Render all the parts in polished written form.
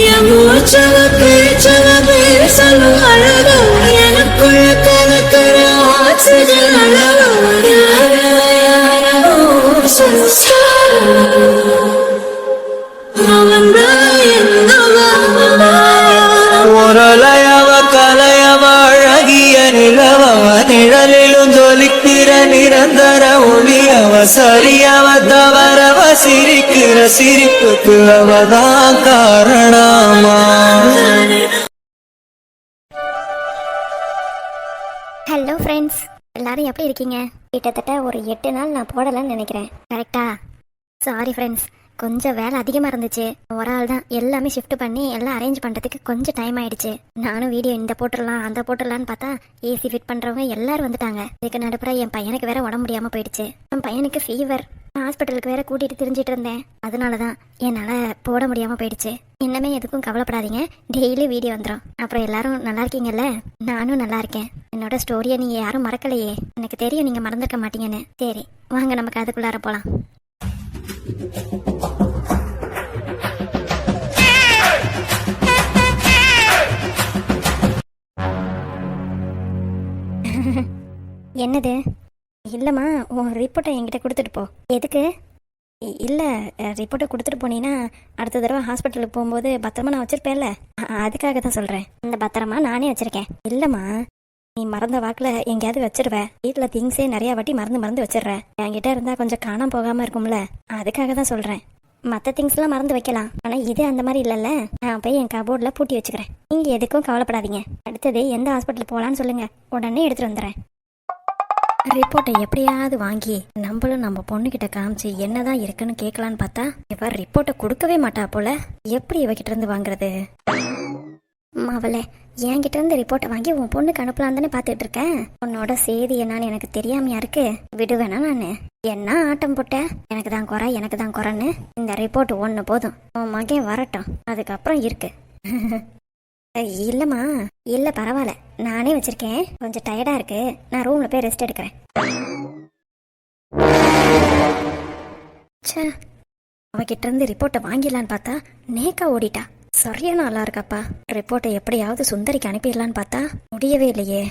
என் மூச்சவ பேச்சவ பேசலும் அழகு எனக்குள்ள கலக்கிற ஆக்சிஜன் அளவு முரளையவ கலையவ அழகிய நிலவவ நிழலிலும் ஜொலிக்கிற நிரந்தர ஒளியவ சரியவ தவறவ சிரிக்கிற சிரிப்புக்கு அவதான் காரணமா. ஹலோ ஃப்ரெண்ட்ஸ், எல்லாரும் எப்படி இருக்கீங்க? கிட்டத்தட்ட ஒரு 8 நாள் நான் போடலான்னு நினைக்கிறேன். கரெக்டா? சாரி ஃப்ரெண்ட்ஸ், கொஞ்சம் வேலை அதிகமாக இருந்துச்சு. ஒரு ஆள் தான் எல்லாமே ஷிஃப்ட் பண்ணி எல்லாம் அரேஞ்ச் பண்ணுறதுக்கு கொஞ்சம் டைம் ஆயிடுச்சு. நானும் வீடியோ இந்த போட்டுடலாம் அந்த போட்டுடலான்னு பார்த்தா ஏசி ஃபிட் பண்ணுறவங்க எல்லாரும் வந்துட்டாங்க. இதுக்கு நடுப்புற என் பையனுக்கு வேற உடம்பு முடியாமல் போயிடுச்சு. என் பையனுக்கு ஃபீவர், ஹாஸ்பிட்டலுக்கு வேற கூட்டிகிட்டு திரிஞ்சிட்டு இருந்தேன். அதனால தான் என்னால் போட முடியாமல் போயிடுச்சு. இன்னமே எதுக்கும் கவலைப்படாதீங்க, டெய்லி வீடியோ வந்துடும். அப்புறம் எல்லாரும் நல்லா இருக்கீங்கல்ல? நானும் நல்லா இருக்கேன். என்னோட ஸ்டோரியை நீங்கள் யாரும் மறக்கலையே. எனக்கு தெரியும் நீங்கள் மறந்துருக்க மாட்டீங்கன்னு. சரி வாங்க, நமக்கு அதுக்குள்ளார போகலாம். என்னது? இல்லைம்மா, உன் ரிப்போர்ட்டை என்கிட்ட கொடுத்துட்டு போ. எதுக்கு? இல்லை, ரிப்போர்ட்டை கொடுத்துட்டு போனீங்கன்னா அடுத்த தடவை ஹாஸ்பிட்டலுக்கு போகும்போது பத்திரமா நான் வச்சுருப்பேன்ல, அதுக்காக தான் சொல்கிறேன். இந்த பத்திரமா நானே வச்சுருக்கேன். இல்லைம்மா, நீ மறந்த வாக்கில் எங்கேயாவது வச்சிருவேன். வீட்டில் திங்ஸே நிறையா வாட்டி மறந்து வச்சிடுற. என்கிட்ட இருந்தால் கொஞ்சம் காணாமல் போகாமல் இருக்கும்ல, அதுக்காக தான் சொல்கிறேன். மற்ற திங்ஸ்லாம் மறந்து வைக்கலாம், ஆனால் இது அந்த மாதிரி இல்லைல்ல. நான் போய் என் கபோர்டில் பூட்டி வச்சுக்கிறேன். நீங்கள் எதுக்கும் கவலைப்படாதீங்க. அடுத்தது எந்த ஹாஸ்பிட்டல் போகலான்னு சொல்லுங்கள், உடனே எடுத்துகிட்டு வந்துடுறேன். ரிப்போர்ட்டை எப்படியாவது வாங்கி நம்மளும் நம்ம பொண்ணுக்கிட்ட காமிச்சு என்னதான் இருக்குன்னு கேட்கலான்னு பார்த்தா இவ ரிப்போர்ட்டை கொடுக்கவே மாட்டா போல. எப்படி இவகிட்ட இருந்து வாங்குறது? மாவளே, என்கிட்ட இருந்து ரிப்போர்ட்டை வாங்கி உன் பொண்ணுக்கு அனுப்பலாம் தானே பார்த்துட்டு இருக்கேன். உன்னோட செய்தி என்னன்னு எனக்கு தெரியாமையா இருக்கு? விடுவேனா நான்? என்ன ஆட்டம் போட்ட? எனக்கு தான் குறைன்னு இந்த ரிப்போர்ட் ஒன்று போதும். உன் மகன் வரட்டும், அதுக்கப்புறம் இருக்கு. இல்லைம்மா, இல்லை பரவாயில்ல, நானே வச்சிருக்கேன். கொஞ்சம் டயர்டாக இருக்கு, நான் ரூமில் போய் ரெஸ்ட் எடுக்கிறேன். சே, அவகிட்ட இருந்து ரிப்போர்ட்டை வாங்கிடலான்னு பார்த்தா நேக்கா ஓடிட்டா. சரியான நல்லா இருக்காப்பா. ரிப்போர்ட்டை எப்படியாவது சுந்தரிக்கு அனுப்பிடலான்னு பார்த்தா முடியவே இல்லையே.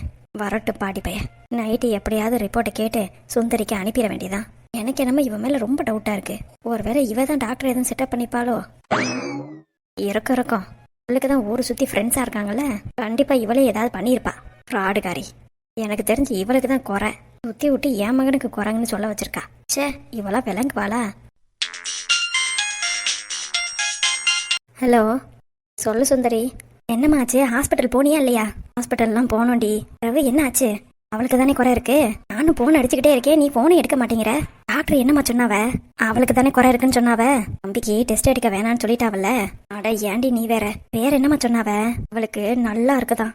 வரட்டு பாடி பையன், நைட்டு எப்படியாவது ரிப்போர்ட்டை கேட்டு சுந்தரிக்கு அனுப்பிட வேண்டியதான். எனக்கு என்னமோ இவன் மேலே ரொம்ப டவுட்டாக இருக்கு. ஒருவேளை இவ தான் டாக்டர் எதுவும் செட்டப் பண்ணிப்பாளோ? இருக்கும். இவளுக்கு தான் ஊரை சுற்றி ஃப்ரெண்ட்ஸாக இருக்காங்கல்ல, கண்டிப்பாக இவளே ஏதாவது பண்ணியிருப்பா. ஃப்ராடுகாரி. எனக்கு தெரிஞ்சு இவளுக்கு தான் குறை. சுற்றி விட்டு என் மகனுக்கு குறைங்கன்னு சொல்ல வச்சிருக்கா. சே, இவளா விளங்குவாளா? ஹலோ, சொல்லு சுந்தரி. என்னம்மாச்சு? ஹாஸ்பிட்டல் போனியா இல்லையா? ஹாஸ்பிட்டல்லாம் போனோண்டி. ரவி, என்ன ஆச்சு? அவளுக்கு தானே குறை இருக்கு. நானும் போன் அடிச்சுக்கிட்டே இருக்கேன், நீ போனை எடுக்க மாட்டேங்கிற. டாக்டர் என்னம்மா சொன்னாவ? அவளுக்கு தானே குறை இருக்குன்னு சொன்னாவ. தம்பிக்கு டெஸ்ட் எடுக்க வேணான்னு சொல்லிட்டாவல்ல. அட ஏண்டி நீ வேற என்னம்மா சொன்னாவ? அவளுக்கு நல்லா இருக்குதான்.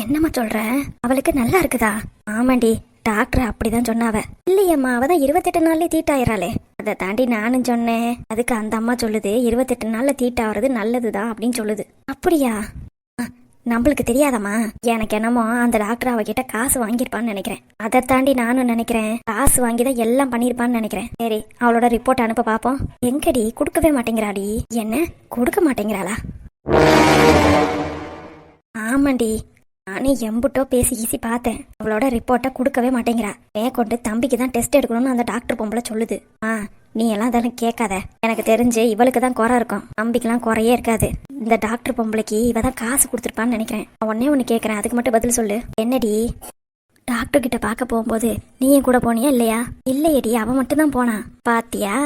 என்னம்மா சொல்ற? அவளுக்கு நல்லா இருக்குதா? ஆமாண்டி, டாக்டர் அப்படிதான் சொன்னாவ. இல்லையம்மா, அவதான் 28 நாள்லயே தீட்டாயிராளே. அதை தாண்டி நானும் சொன்னேன். அதுக்கு அந்த அம்மா சொல்லுது 28 நாள்ல தீட்டாவது நல்லதுதான் அப்படின்னு சொல்லுது. அப்படியா? நம்மளுக்கு தெரியாதம்மா. எனக்கு என்னமோ அந்த டாக்டர் அவகிட்ட காசு வாங்கியிருப்பான்னு நினைக்கிறேன். அதை தாண்டி நானும் நினைக்கிறேன் காசு வாங்கிதான் எல்லாம் பண்ணியிருப்பான்னு நினைக்கிறேன். சரி, அவளோட ரிப்போர்ட் அனுப்ப பாப்போம். எங்கடி? கொடுக்கவே மாட்டேங்கிறாடி. என்ன கொடுக்க மாட்டேங்கிறாளா? ஆமாண்டி, நானே எம்புட்டோ பேசி ஈசி பார்த்தேன். அவளோட ரிப்போர்ட்டை கொடுக்கவே மாட்டேங்கிறா. மேற்கொண்டு தம்பிக்கு தான் டெஸ்ட் எடுக்கணும்னு அந்த டாக்டர் பொம்பளை சொல்லுது. நீ எல்லாம் தானே கேட்காத. எனக்கு தெரிஞ்சு இவளுக்கு தான் குறை இருக்கும், தம்பிக்கெல்லாம் குறையே இருக்காது. இந்த டாக்டர் பொம்பளைக்கு இவ தான் காசு கொடுத்துருப்பான்னு நினைக்கிறேன். உடனே ஒன்று கேட்குறேன், அதுக்கு மட்டும் பதில் சொல்லு. என்னடி? டாக்டர் கிட்ட பார்க்க போகும்போது நீ என் கூட போனியா இல்லையா? இல்லையடி, அவன் மட்டும் தான் போனா. பாத்தியா?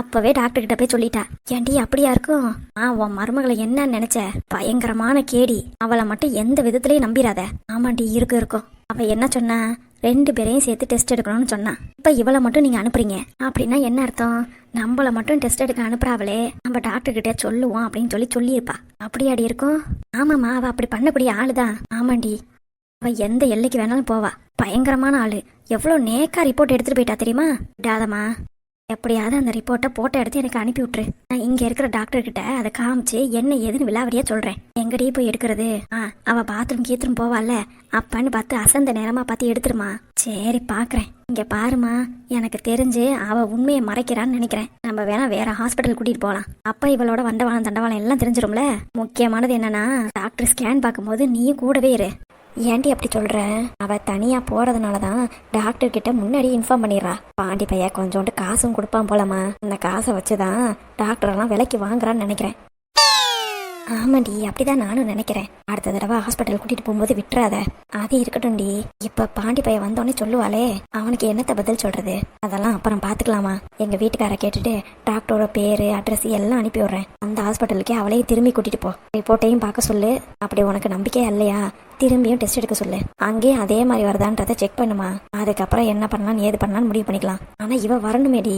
அப்பவே டாக்டர் கிட்ட போய் சொல்லிட்டா. ஏண்டி அப்படியா இருக்கும்? உன் மருமகளை என்ன நினைச்ச? பயங்கரமான கேடி. அவளை மட்டும் எந்த விதத்திலயும் நம்பிராத. ஆமாண்டி, இருக்கும். அவ என்ன சொன்னா? 2 பேரையும் சேர்த்து டெஸ்ட் எடுக்கணும்னு சொன்னா. இப்ப இவளை மட்டும் நீங்க அனுப்புறீங்க அப்படின்னா என்ன அர்த்தம்? நம்மள மட்டும் டெஸ்ட் எடுக்க அனுப்புறாவளே, நம்ம டாக்டர் கிட்ட சொல்லுவோம் அப்படின்னு சொல்லியிருப்பா. அப்படியாடி இருக்கும்? ஆமாம்மா, அவ அப்படி பண்ணக்கூடிய ஆளுதான். ஆமாண்டி, அவ எந்த எல்லைக்கு வேணாலும் போவா. பயங்கரமான ஆளு. எவ்வளவு நேக்கா ரிப்போர்ட் எடுத்துட்டு போயிட்டா தெரியுமா? விடாதம்மா. எப்படியாவது அந்த ரிப்போர்ட்டை போட்டோ எடுத்து எனக்கு அனுப்பி விட்டுரு. நான் இங்க இருக்கிற டாக்டர் கிட்ட அதை காமிச்சு என்ன ஏதுன்னு விலாவரியா சொல்றேன். எங்கடி போய் எடுக்கிறது? அவ பாத்ரூம் கீத்ரூம் போவாள்ல, அப்பன்னு பார்த்து அசந்த நேரமா பார்த்து எடுத்துருமா. சரி பாக்குறேன். இங்க பாருமா, எனக்கு தெரிஞ்சு அவ உண்மையை மறைக்கிறான்னு நினைக்கிறேன். நம்ம வேணா வேற ஹாஸ்பிட்டல் கூட்டிட்டு போலாம். அப்ப இவளோட வண்டவாளம் தண்டவாளம் எல்லாம் தெரிஞ்சிரும்ல. முக்கியமானது என்னன்னா, டாக்டர் ஸ்கேன் பார்க்கும்போது நீயும் கூடவே இரு. ஏன்டி அப்படி சொல்ற? அவ தனியா போறதுனாலதான் டாக்டர் கிட்ட முன்னாடி இன்ஃபார்ம் பண்ணிடுறா. பாண்டி பைய கொஞ்சோண்டு காசும் கொடுப்பான் போலமா. அந்த காசை வச்சுதான் டாக்டர் எல்லாம் விலைக்கு வாங்குறான்னு நினைக்கிறேன். ஆமாண்டி, அப்படிதான் நானும் நினைக்கிறேன். அடுத்த தடவை ஹாஸ்பிட்டல் கூட்டிட்டு போகும்போது விட்டுறாத. அது இருக்கட்டும்டி. இப்ப பாண்டி பைய வந்தோடனே சொல்லுவாளே, அவனுக்கு என்னத்த பதில் சொல்றது? அதெல்லாம் அப்புறம் பாத்துக்கலாமா? எங்க வீட்டுக்கார கேட்டுட்டு டாக்டரோட பேரு அட்ரஸ் எல்லாம் அனுப்பி விடுறேன். அந்த ஹாஸ்பிட்டலுக்கே அவளையும் திரும்பி கூட்டிட்டு போ. ரிப்போர்ட்டையும் பார்க்க சொல்லு. அப்படி உனக்கு நம்பிக்கையா இல்லையா, திரும்பியும் டெஸ்ட் எடுக்க சொல்லு. அங்கேயும் அதே மாதிரி வருதான்றத செக் பண்ணுமா. அதுக்கப்புறம் என்ன பண்ணலாம் ஏது பண்ணலாம்னு முடிவு பண்ணிக்கலாம். ஆனா இவ வரணுமேடி.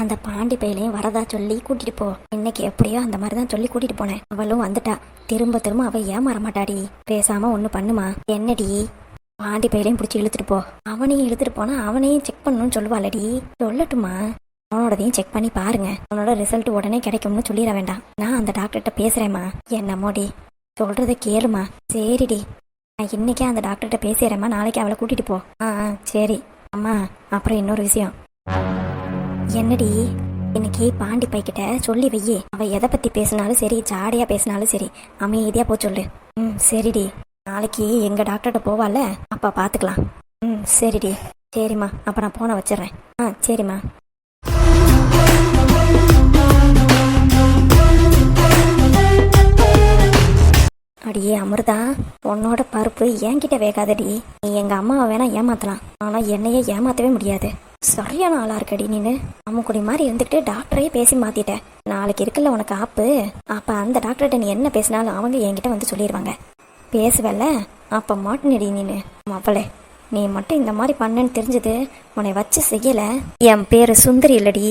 அந்த பாண்டி பையிலையும் வரதா சொல்லி கூட்டிட்டு போ. இன்னைக்கு எப்படியோ அந்த மாதிரிதான் சொல்லி கூட்டிட்டு போனேன். அவளும் வந்துட்டா. திரும்ப திரும்ப அவ ஏமாற மாட்டாடி. பேசாம ஒண்ணு பண்ணுமா. என்னடி, பாண்டி பையிலையும் பிடிச்சி இழுத்துட்டு போ. அவனையும் இழுத்துட்டு போனா அவனையும் செக் பண்ணணும்னு சொல்லுவாளடி. சொல்லட்டுமா? அவனோடதையும் செக் பண்ணி பாருங்க. அவனோட ரிசல்ட் உடனே கிடைக்கும்னு சொல்லிட வேண்டாம். நான் அந்த டாக்டர்கிட்ட பேசுறேம்மா. என்னமோடி, சொல்றத கேளுமா. சரிடி, நான் இன்னைக்கே அந்த டாக்டர்கிட்ட பேசிடுறேம்மா. நாளைக்கு அவளை கூட்டிட்டு போ. சரி அம்மா. அப்புறம் இன்னொரு விஷயம். என்னடி, இன்னைக்கு பாண்டி பைக்கிட்ட சொல்லி வையே. அவ எதை பத்தி பேசினாலும் சரி, ஜாடையா பேசினாலும் சரி, அமைதியா போ சொல்லு. சரிடி. நாளைக்கு எங்க டாக்டர்கிட்ட போவால, அப்ப பாத்துக்கலாம். சரிடி. சரிம்மா, அப்ப நான் போன வச்சிடுறேன். சரிம்மா. அடியே அமிர்தா, உன்னோட பருப்பு என்கிட்ட வேகாதடி. நீ எங்க அம்மாவை வேணா ஏமாத்தலாம், ஆனா என்னையே ஏமாத்தவே முடியாது. சரியான ஆளா இருக்கடி நீனு. அம்முக்குடி மாதிரி இருந்துக்கிட்டு டாக்டரையே பேசி மாத்திட்ட. நாளைக்கு இருக்குல்ல உனக்கு ஆப்பு. அப்ப அந்த டாக்டர்கிட்ட நீ என்ன பேசினாலும் அவங்க என்கிட்ட வந்து சொல்லிடுவாங்க. பேசுவல்ல, அப்ப மாட்டினடி நீனு. அவளே, நீ மட்டும் இந்த மாதிரி பண்ணன்னு தெரிஞ்சது உன்னை வச்சு செய்யல. என் பேரு சுந்தரி இல்லடி.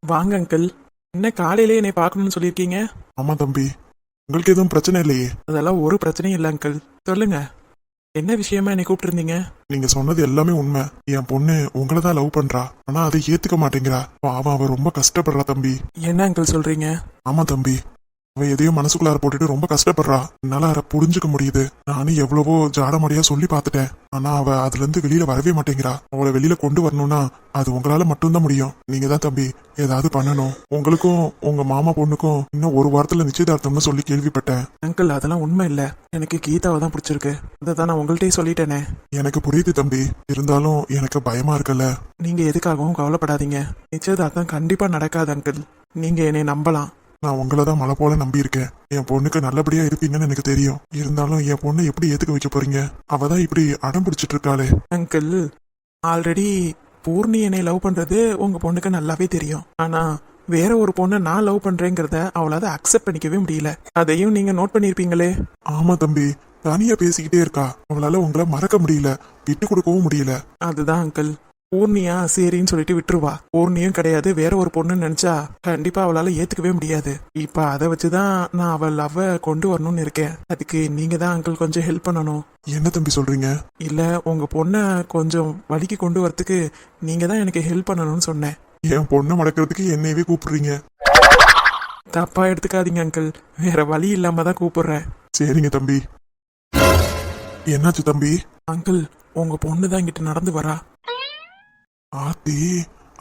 வாங்க அங்கிள். என்ன காலையிலே என்னை பார்க்கணும்னு சொல்லியிருக்கீங்க? ஆமா தம்பி, உங்களுக்கு எதுவும் பிரச்சனை இல்லையே? அதெல்லாம் ஒரு பிரச்சனையும் இல்லை அங்கிள். சொல்லுங்க, என்ன விஷயமா என்னை கூப்பிட்டுருந்தீங்க? நீங்க சொன்னது எல்லாமே உண்மை. என் பொண்ணு உங்களை தான் லவ் பண்றா, ஆனா அதை ஏத்துக்க மாட்டேங்கிறா. அவ ரொம்ப கஷ்டப்படுறா தம்பி. என்ன அங்கிள் சொல்றீங்க? ஆமா தம்பி, அவ எதையோ மனசுக்குள்ளார போட்டுட்டு ரொம்ப கஷ்டப்படுறா. என்னால அதை புரிஞ்சுக்க முடியுது. நானும் எவ்வளவோ ஜாடமடியா சொல்லி பார்த்துட்டேன். ஆனா அவ அதுல இருந்து வெளியில வரவே மாட்டேங்கிறா. அவளை வெளியில கொண்டு வரணும்னா அது உங்களால மட்டும்தான் முடியும். நீங்க தான் தம்பி ஏதாவது பண்ணணும். உங்களுக்கும் உங்க மாமா பொண்ணுக்கும் இன்னும் ஒரு வாரத்துல நிச்சயதார்த்தம்னு சொல்லி கேள்விப்பட்டேன். அங்கிள், அதெல்லாம் உண்மை இல்லை. எனக்கு கீதாவை தான் பிடிச்சிருக்கு. அதை தான் நான் உங்கள்கிட்டயே சொல்லிட்டேனே. எனக்கு புரியுது தம்பி, இருந்தாலும் எனக்கு பயமா இருக்குல்ல. நீங்க எதுக்காகவும் கவலைப்படாதீங்க. நிச்சயதார்த்தம் கண்டிப்பா நடக்காது அங்கிள். நீங்க என்னை நம்பலாம். நான் உங்களை தான் மலை போல நம்பி இருக்கேன். என் பொண்ணுக்கு நல்லபடியா இருப்பீங்கன்னு எனக்கு தெரியும். இருந்தாலும் என் பொண்ணை எப்படி ஏத்துக்க வைக்க போறீங்க? அவதான் இப்படி அடம் பிடிச்சிட்டு இருக்காளே. அங்கிள், ஆல்ரெடி பூர்ணி என்னை லவ் பண்றது உங்க பொண்ணுக்கு நல்லாவே தெரியும். ஆனா வேற ஒரு பொண்ணை நான் லவ் பண்றேங்கிறத அவளால அக்செப்ட் பண்ணிக்கவே முடியல. அதையும் நீங்க நோட் பண்ணிருப்பீங்களே. ஆமா தம்பி, தனியா பேசிக்கிட்டே இருக்கா. அவளால உங்களை மறக்க முடியல, விட்டு கொடுக்கவும் முடியல. அதுதான் அங்கிள். பூர்ணியா சரின்னு சொல்லிட்டு விட்டுருவா. பூர்ணியும் கிடையாது, வேற ஒரு பொண்ணுன்னு நினைச்சா கண்டிப்பா அவளால ஏத்துக்கவே முடியாது. இப்ப அதை வச்சுதான் நான் அவள் லவ் கொண்டு வரணும்னு இருக்கேன். அதுக்கு நீங்க தான் அங்கிள் கொஞ்சம் ஹெல்ப் பண்ணணும். என்ன தம்பி சொல்றீங்க? இல்ல, உங்க பொண்ணை கொஞ்சம் வழிக்கு கொண்டு வரதுக்கு நீங்க தான் எனக்கு ஹெல்ப் பண்ணணும்னு சொன்னேன். என் பொண்ணை மடக்கிறதுக்கு என்னையவே கூப்பிடுறீங்க? தப்பா எடுத்துக்காதீங்க அங்கிள், வேற வழி இல்லாம தான் கூப்பிடுறேன். சரிங்க தம்பி. என்னாச்சு தம்பி? அங்கிள், உங்க பொண்ணு தான் இங்கிட்ட நடந்து வரா. ஆத்தி,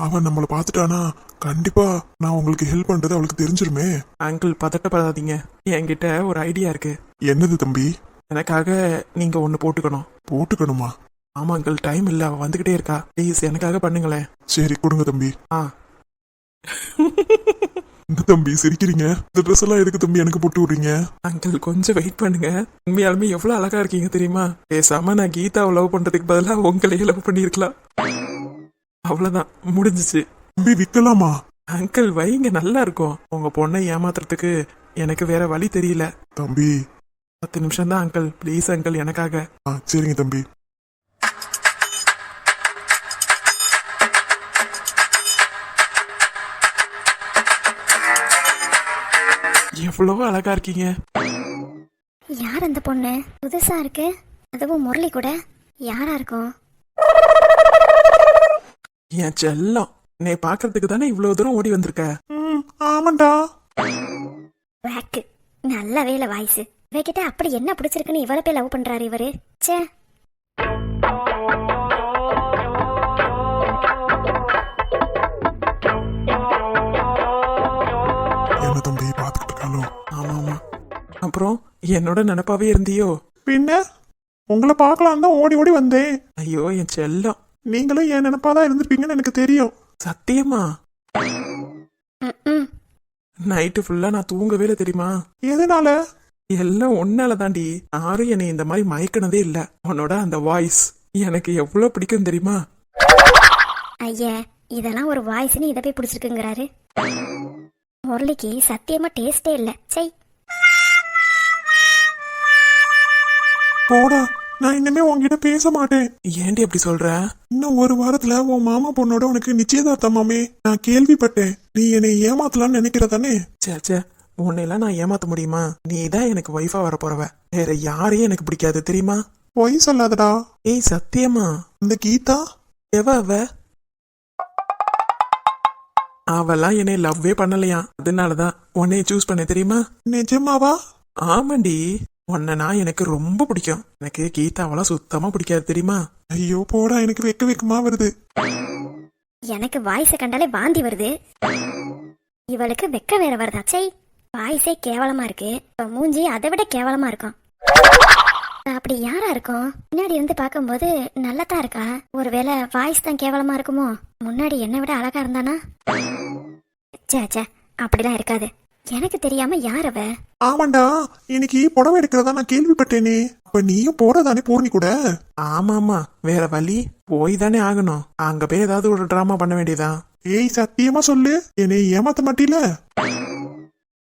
அவன் நம்மளை பார்த்துட்டானா கண்டிப்பா நான் உங்களுக்கு ஹெல்ப் பண்றது அவளுக்கு தெரிஞ்சிருமே. அங்கிள், பதட்டப்படாதீங்க. என்கிட்ட ஒரு ஐடியா இருக்கு. என்னது தம்பி? எனக்காக நீங்க ஒண்ணு போட்டுக்கணும். போட்டுக்கணுமா? ஆமா அங்கிள், டைம் இல்ல, அவ வந்துகிட்டே இருக்கா. ப்ளீஸ் எனக்காக பண்ணுங்களேன். சரி கொடுங்க தம்பி. என்ன தம்பி சிரிக்கிறீங்க? இந்த ட்ரெஸ் எல்லாம் எதுக்கு தம்பி எனக்கு போட்டு விடுறீங்க? அங்கிள், கொஞ்சம் வெயிட் பண்ணுங்க. உண்மையாலுமே எவ்வளவு அழகா இருக்கீங்க தெரியுமா? பேசாம நான் கீதாவை லவ் பண்றதுக்கு பதிலா உங்களையே லவ் பண்ணிருக்கலாம். அவ்வளவுதான், முடிஞ்சிச்சு. தம்பி விக்கலாமா? அங்கிள் வைங்க, நல்லா இருக்கும். உங்க பொண்ணை ஏமாத்துறதுக்கு எனக்கு வேற வழி தெரியல. தம்பி 10 நிமிஷம் தான் அங்கிள், ப்ளீஸ் அங்கிள் எனக்காக. சரிங்க தம்பி. எவ்வளவோ அழகா இருக்கீங்க. யார் அந்த பொண்ணு? புதுசா இருக்கு, அதுவும் முரளி கூட. யாரா இருக்கும்? என் செல்லம், நீ பாக்குறதுக்கு தானே இவ்வளவு தூரம் ஓடி வந்திருக்க. ஆமாண்டா. வேக்கு, நல்ல வேலை வாய்ஸ். இவகிட்ட அப்படி என்ன பிடிச்சிருக்குன்னு இவ்வளவு பேர் லவ் பண்றாரு இவரு. ச்சே. என்ன தம்பி பாத்துக்கிட்டு இருக்காளோ? ஆமா ஆமா. அப்புறம் என்னோட நினைப்பாவே இருந்தியோ? பின்ன உங்களை பார்க்கலாம் தான் ஓடி ஓடி வந்தேன். ஐயோ என் செல்லம், நீங்களும் என் நினைப்பாதான் இருந்திருப்பீங்கன்னு எனக்கு தெரியும். சத்தியமா ம். நைட்டு ஃபுல்லா நான் தூங்கவே இல்லை தெரியுமா? எதனால? எல்லாம் ஒன்னால தாண்டி. யாரும் என்னை இந்த மாதிரி மயக்கினதே இல்ல. உன்னோட அந்த வாய்ஸ் எனக்கு எவ்வளவு பிடிக்கும் தெரியுமா? ஐயா, இதெல்லாம் ஒரு வாய்ஸ்னு இதை போய் பிடிச்சிருக்குங்கிறாரு. முரளிக்கு சத்தியமா டேஸ்டே இல்ல. சை. போடா, நான் இனிமே உன்கிட்ட பேச மாட்டேன். ஏன்டி அப்படி சொல்ற? இன்னும் ஒரு வாரத்துல உன் மாமா பொண்ணோட உனக்கு நிச்சயதார்த்தமாமே. நான் கேள்விப்பட்டேன். நீ என்னை ஏமாத்தலாம்னு நினைக்கிறதானே? சே, உன்னையெல்லாம் நான் ஏமாத்த முடியுமா? நீ தான் எனக்கு ஒய்ஃபா வர போறவ. வேற யாரையும் எனக்கு பிடிக்காது தெரியுமா? பொய் சொல்லாதடா. ஏய் சத்தியமா. இந்த கீதா அவ அவெல்லாம் என்னை லவ்வே பண்ணலையா. அதனாலதான் உன்னைய சூஸ் பண்ண தெரியுமா? நிஜமாவா? ஆமாண்டி, உன்னை எனக்கு ரொம்ப பிடிக்கும். எனக்கு கீதாவெல்லாம் சுத்தமா பிடிக்காது தெரியுமா? ஐயோ போடா, எனக்கு வெக்க வெக்கமா வருது. எனக்கு வாய்ஸை கண்டாலே வாந்தி வருது. இவளுக்கு வெக்க வேற வருதா? சை. வாய்ஸே கேவலமா இருக்கு, இப்ப மூஞ்சி அதை விட கேவலமா இருக்கும். அப்படி யாரா இருக்கும்? முன்னாடி இருந்து பார்க்கும்போது நல்லதா இருக்கா. ஒருவேளை வாய்ஸ் தான் கேவலமா இருக்குமோ? முன்னாடி என்னை விட அழகா இருந்தானா? சே, அப்படிலாம் இருக்காது. எனக்கு தெரியாம யார் அவ? ஆமாண்டா, இன்னைக்கு புடவை எடுக்கிறதா நான் கேள்விப்பட்டேனே. அப்ப நீயும் போறதானே பூர்ணி கூட? ஆமா, வேற வழி, போய் தானே ஆகணும். அங்க போய் ஏதாவது ஒரு டிராமா பண்ண வேண்டியதான். ஏய் சத்தியமா சொல்லு, என்னை ஏமாத்த மாட்டீல?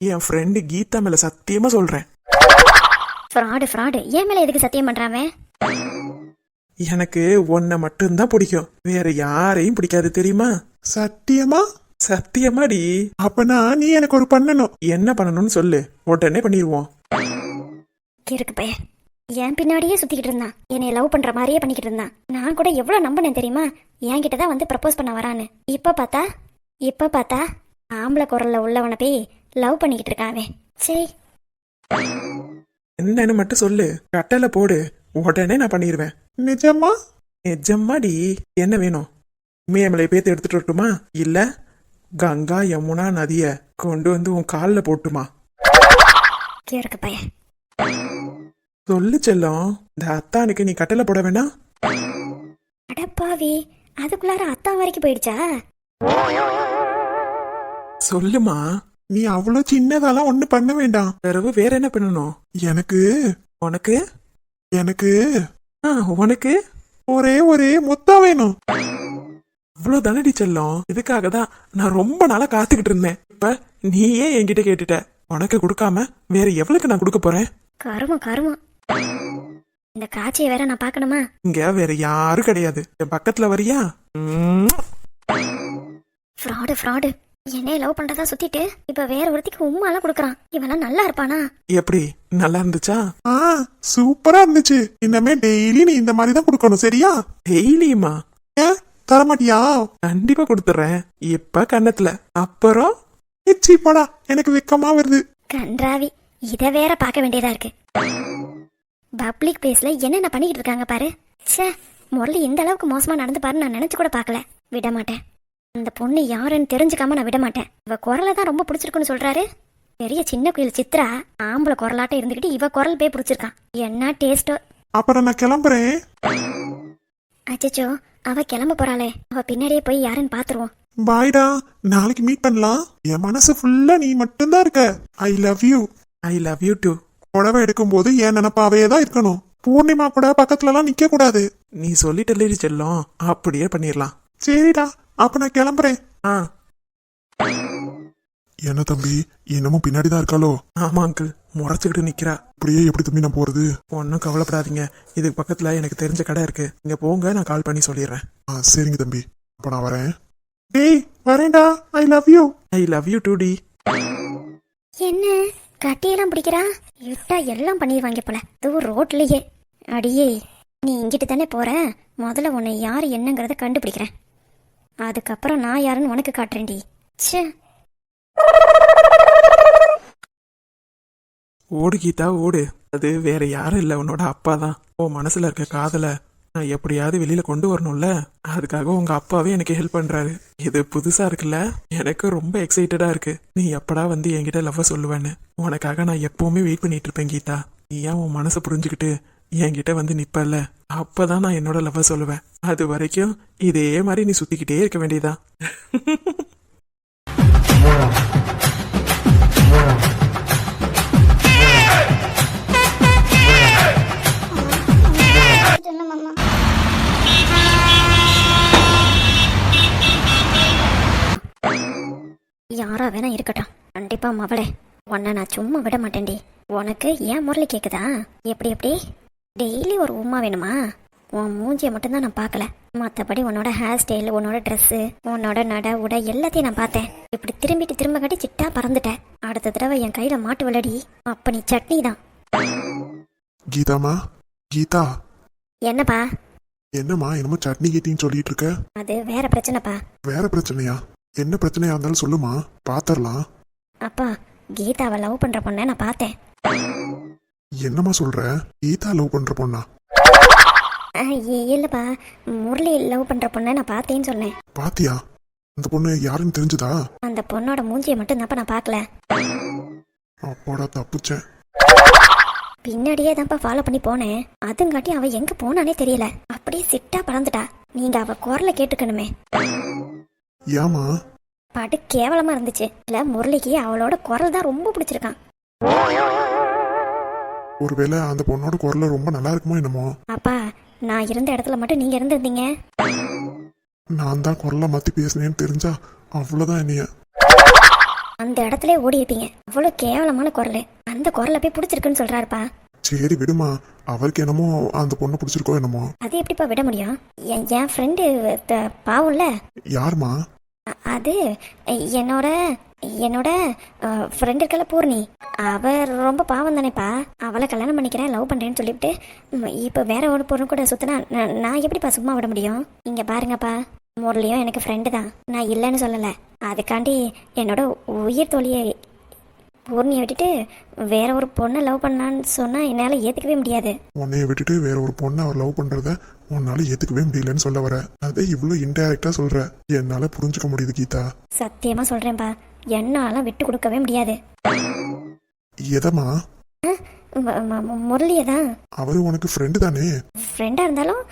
என் ஃப்ரெண்டு கீதா மேல சத்தியமா சொல்றேன். ஃப்ராடு. ஏன் மேல எதுக்கு சத்தியம் பண்றாமே? எனக்கு உன்னை மட்டும்தான் பிடிக்கும், வேற யாரையும் பிடிக்காது தெரியுமா? சத்தியமா? சத்தியமாடி. அப்பனா நீ எனக்கு ஒரு பண்ணணும். என்ன பண்ணணும்னு சொல்லு, உடனே பண்ணிடுவோம். இருக்கு பைய, என் பின்னாடியே சுத்திக்கிட்டு இருந்தான். என்னை லவ் பண்ற மாதிரியே பண்ணிக்கிட்டு இருந்தான். நான் கூட எவ்வளவு நம்பினேன் தெரியுமா? என்கிட்ட தான் வந்து ப்ரப்போஸ் பண்ண வரான்னு. இப்ப பார்த்தா ஆம்பளை குரல்ல உள்ளவனை போய் லவ் பண்ணிக்கிட்டு இருக்காவே. சரி, என்னன்னு மட்டும் சொல்லு, கட்டளை போடு, உடனே நான் பண்ணிடுவேன். நிஜமா? நிஜமாடி. என்ன வேணும்? மேமலை பேத்து எடுத்துட்டு வரட்டுமா, இல்ல கங்கா யமுனா நதிய கொண்டு வந்து உன் காலில் போட்டுமா? இருக்கு பைய. சொல்லு செல்லம், இந்த அத்தானுக்கு நீ கட்டளை போட வேணாம்? அடப்பாவி, அதுக்குள்ளார அத்தான் வரைக்கும் போயிடுச்சா? சொல்லுமா. நீ அவ்வளவு சின்னதாலாம் ஒண்ணு பண்ண வேண்டாம். பிறகு வேற என்ன பண்ணணும்? எனக்கு உனக்கு எனக்கு உனக்கு ஒரே முத்தா வேணும். இவ்வளவு தானடி செல்லம், இதுக்காக தான் நான் ரொம்ப நாளா காத்துக்கிட்டு இருந்தேன். இப்ப நீயே என்கிட்ட கேட்டுட்ட. உனக்கு கொடுக்காம வேற எவ்வளவுக்கு நான் கொடுக்க போறேன்? கருமம். இந்த காட்சியை வேற நான் பார்க்கணுமா? இங்க வேற யாரும் கிடையாது, என் பக்கத்துல வரியா? ஃப்ராடு. என்னைய லவ் பண்றதா சுத்திட்டு இப்ப வேற ஒருத்திக்கு உம்மாலாம் கொடுக்கறான். இவெல்லாம் நல்லா இருப்பானா? எப்படி, நல்லா இருந்துச்சா? சூப்பரா இருந்துச்சு. இன்னமே டெய்லி நீ இந்த மாதிரி தான் கொடுக்கணும், சரியா? டெய்லியுமா? ஏன் தரமாட்டியா? கண்டிப்பா கொடுத்துறேன். இப்ப கண்ணத்துல, அப்புறம் எச்சி போடா, எனக்கு வெக்கமா வருது. கன்றாவி, இத வேற பார்க்க வேண்டியதா இருக்கு. பப்ளிக் பிளேஸ்ல என்னென்ன பண்ணிக்கிட்டு இருக்காங்க பாரு. ச்சே, முரளி இந்த அளவுக்கு மோசமா நடந்து பாரு நான் நினைச்சு கூட பார்க்கல. விட மாட்டேன். அந்த பொண்ணு யாருன்னு தெரிஞ்சுக்காம நான் விட மாட்டேன். இவ குரலை தான் ரொம்ப பிடிச்சிருக்குன்னு சொல்றாரு. பெரிய சின்ன குயில் சித்ரா ஆம்பளை குரலாட்ட இருந்துகிட்டு இவ குரல் போய் பிடிச்சிருக்கான். என்ன டேஸ்டோ. அப்புறம் நான் கிளம்புறேன். அச்சச்சோ, அவ கிளம்ப போறாளே. அவ பின்னாடியே போய் யாருன்னு பாத்துருவோம். பாய்டா, நாளைக்கு மீட் பண்ணலாம். என் மனசு ஃபுல்லா நீ மட்டும்தான் இருக்க. I love you. I love you too. புடவை எடுக்கும் போது என் நினப்பாவே தான் இருக்கணும். பூர்ணிமா கூட பக்கத்துல எல்லாம் நிக்க கூடாது. நீ சொல்லிட்டு செல்லம், அப்படியே பண்ணிடலாம். சரிடா, அப்ப நான் கிளம்புறேன். என்ன தம்பி, இன்னமும் பின்னாடிதான் இருக்காளோ? ஆமா அங்கிள், முறைச்சுக்கிட்டு நிக்கிறா. அப்படியே எப்படி தம்பி நான் போறது? ஒன்னும் கவலைப்படாதீங்க, இதுக்கு பக்கத்துல எனக்கு தெரிஞ்ச கடை இருக்கு, இங்க போங்க, நான் கால் பண்ணி சொல்லிடுறேன். சரிங்க தம்பி, அப்ப நான் வரேன். டேய் வரேன்டா. I love you. I love you too டி. என்ன கட்டியெல்லாம் பிடிக்கிறா? விட்டா எல்லாம் பண்ணிடுவாங்க போல. அதுவும் ரோட்லயே. அடியே, நீ இங்கிட்டு தானே போற. முதல்ல உன்னை யார் என்னங்கிறத கண்டுபிடிக்கிறேன். அதுக்கப்புறம் நான் யாருன்னு உனக்கு காட்டுறேன்டி. ச்சே. ஓடு கீதா ஓடு. அது வேற யாரும் இல்லை, உன்னோட அப்பா தான். உன் மனசுல இருக்க காதலை நான் எப்படியாவது வெளியில கொண்டு வரணும்ல, அதுக்காக உங்க அப்பாவே எனக்கு ஹெல்ப் பண்றாரு. இது புதுசா இருக்குல்ல, எனக்கு ரொம்ப எக்ஸைட்டடா இருக்கு. நீ எப்படா வந்து என்கிட்ட லவ்வ சொல்லுவேன்னு உனக்காக நான் எப்பவுமே வெயிட் பண்ணிட்டு இருப்பேன் கீதா. நீ ஏன் உன் மனசை புரிஞ்சுக்கிட்டு என்கிட்ட வந்து நிப்பல, அப்பதான் நான் என்னோட லவ்வ சொல்லுவேன். அது வரைக்கும் இதே மாதிரி நீ சுத்திக்கிட்டே இருக்க வேண்டியதா. யாரா வேணா இருக்கட்டும், கண்டிப்பா மவளே உன்னை நான் சும்மா விட மாட்டேன்டி. உனக்கு ஏன் முரளி கேக்குதா? எப்படி டெய்லி ஒரு உமா வேணுமா? உன் மூஞ்சியை மட்டும்தான் நான் பார்க்கல, மற்றபடி உன்னோட ஹேர் ஸ்டைல், உன்னோட ட்ரெஸ்ஸு, உன்னோட நட உடை எல்லாத்தையும் நான் பார்த்தேன். இப்படி திரும்ப கட்டி சிட்டா பறந்துட்டேன். அடுத்த தடவை என் கையில மாட்டு விளடி, அப்ப நீ சட்னி தான். கீதாமா, கீதா. என்னப்பா? என்னம்மா என்னமோ சட்னி கீட்டின்னு சொல்லிட்டு இருக்க? அது வேற பிரச்சனைப்பா. வேற பிரச்சனையா? என்ன பிரச்சனையா இருந்தாலும் சொல்லுமா, பாத்தரலாம். அப்பா, கீதாவை லவ் பண்ற பொண்ணை நான் பார்த்தேன். என்னம்மா சொல்ற? கீதா லவ் பண்ற பொண்ணா? இல்லப்பா, முரளி லவ் பண்ற பொண்ணை நான் பார்த்தேன்னு சொன்னேன். பாத்தியா? அந்த பொண்ணு யாருன்னு தெரிஞ்சுதா? அந்த பொண்ணோட மூஞ்சியை மட்டும் தான்ப்பா நான் பார்க்கல. அப்பாடா தப்புச்சேன். பின்னாடியே தான்ப்பா ஃபாலோ பண்ணி போனேன். அதுங்காட்டி அவ எங்க போனானே தெரியல, அப்படியே சிட்டா பறந்துட்டா. நீங்க அவ குரலை கேட்டுக்கணுமே. ஏமா? பாட்டு கேவலமா இருந்துச்சு. இல்ல முரளிக்கு அவளோட குரல் தான் ரொம்ப பிடிச்சிருக்கான். ஒருவேளை அந்த பொண்ணோட குரல் ரொம்ப நல்லா இருக்குமோ என்னமோ? அப்பா, நான் இருந்த இடத்துல மட்டும் நீங்க இருந்திருந்தீங்க, நான் தான் குரலை மாத்தி பேசினேன்னு தெரிஞ்சா அவ்வளவுதான். என்னைய அந்த இடத்துல ஓடி இருப்பீங்க. அவ்வளவு கேவலமான குரல். அந்த குரலை போய் பிடிச்சிருக்குன்னு சொல்றாருப்பா. சரி விடுமா, அவருக்கு என்னமோ அந்த பொண்ணு பிடிச்சிருக்கோ என்னமோ. அது எப்படிப்பா விட முடியும்? என் ஃப்ரெண்டு பாவம்ல. யாருமா? அது என்னோட ஃப்ரெண்டு இருக்கல பூர்ணி. அவ ரொம்ப பாவம் தானேப்பா. அவளை கல்யாணம் பண்ணிக்கிறேன், லவ் பண்றேன்னு சொல்லிவிட்டு இப்போ வேற ஒரு பொண்ணு கூட சுத்தினா நான் எப்படிப்பா சும்மா விட முடியும்? இங்க பாருங்கப்பா, முரளியும் எனக்கு ஃப்ரெண்டு தான், நான் இல்லைன்னு சொல்லலை. அதுக்காண்டி என்னோட உயிர் தோழியை பூர்ணியை விட்டுட்டு வேற ஒரு பொண்ணை லவ் பண்ணான்னு சொன்னா என்னால ஏத்துக்கவே முடியாது. உன்னைய விட்டுட்டு வேற ஒரு பொண்ணை அவர் லவ் பண்றத உன்னால ஏத்துக்கவே முடியலன்னு சொல்ல வர. அதை இவ்வளவு இன்டைரக்டா சொல்ற, என்னால புரிஞ்சுக்க முடியுது கீதா. சத்தியமா சொல்றேன்ப்பா, என்னால விட்டு கொடுக்கவே முடியாது. எதமா? முரளியதான். அவரு உனக்கு ஃப்ரெண்டு தானே? ஃப்ரெண்டா இருந்தாலும்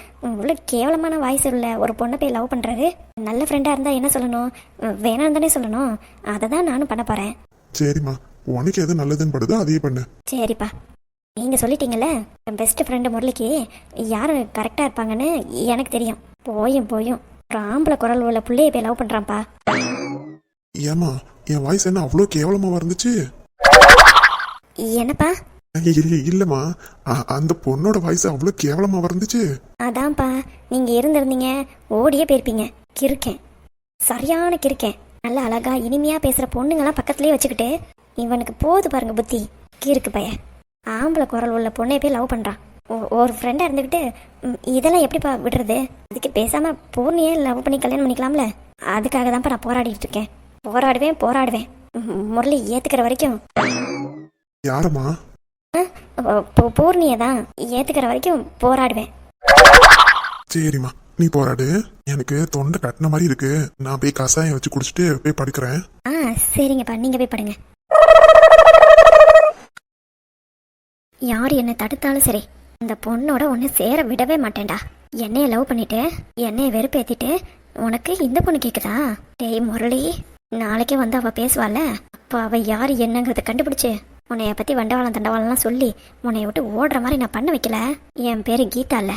உள்ள கேவலமான வாய்ஸ் உள்ள ஒரு பொண்ணை போய் லவ் பண்றாரு. நல்ல ஃப்ரெண்டா இருந்தா என்ன சொல்லணும், வேணாம் தானே சொல்லணும். அதை தான் நானும் பண்ண போறேன். சரிம்மா, உனக்கு எது நல்லதுன்னு படுதோ அதையே பண்ணு. சரிப்பா, நீங்க சொல்லிட்டீங்கல்ல, என் பெஸ்ட் ஃப்ரெண்டு முரளிக்கு யாரு கரெக்டா இருப்பாங்கன்னு எனக்கு தெரியும். போயும் ஒரு ஆம்பளை குரல் உள்ள பிள்ளைய போய் லவ் பண்றான்ப்பா. ஏமா, என் வாய்ஸ் என்ன அவ்வளோ கேவலமா வந்துச்சு? என்னப்பா? இல்லம்மா, அந்த பொண்ணோட வாய்ஸ் அவ்வளோ கேவலமா வந்துச்சு. அதான்ப்பா, நீங்க இருந்திருந்தீங்க ஓடியே போயிருப்பீங்க. கிறுக்கேன், சரியான கிறுக்கேன். நல்ல அழகா இனிமையா பேசுற பொண்ணுங்கெல்லாம் பக்கத்துலயே வச்சுக்கிட்டு இவனுக்கு போது பாருங்க புத்தி. கிறுக்கு பைய, ஆம்பளை குரல் உள்ள பொண்ணை போய் லவ் பண்றான். ஒரு ஃப்ரெண்டா இருந்துக்கிட்டு இதெல்லாம் எப்படிப்பா விடுறது? அதுக்கு பேசாம பூர்ணியே லவ் பண்ணி கல்யாணம் பண்ணிக்கலாம்ல. அதுக்காக தான்ப்பா நான் போராடிட்டு இருக்கேன். போராடுவேன். முரளி ஏத்துக்கிற வரைக்கும். யாரம்மா? பூர்ணியை தான் ஏத்துக்கிற வரைக்கும் போராடுவேன். சரிம்மா, நீ போராடு. எனக்கு தொண்டை கட்டின மாதிரி இருக்கு, நான் போய் கசாயம் வச்சு குடிச்சிட்டு போய் படுக்கிறேன். சரிங்கப்பா, நீங்க போய் படுங்க. யார் என்ன தடுத்தாலும் சரி, இந்த பொண்ணோட ஒன்று சேர விடவே மாட்டேன்டா. என்னைய லவ் பண்ணிட்டு என்னைய வெறுப்பேத்திட்டு உனக்கு இந்த பொண்ணு கேக்குதா? டேய் முரளி, நாளைக்கே வந்து அவ பேசுவாள். அப்போ அவ யார் என்னங்கிறத கண்டுபிடிச்சு உன்னைய பத்தி வண்டவாளம் தண்டவாளம்லாம் சொல்லி உன்னைய விட்டு ஓடுற மாதிரி நான் பண்ண வைக்கல. என் பேரு கீதா இல்ல,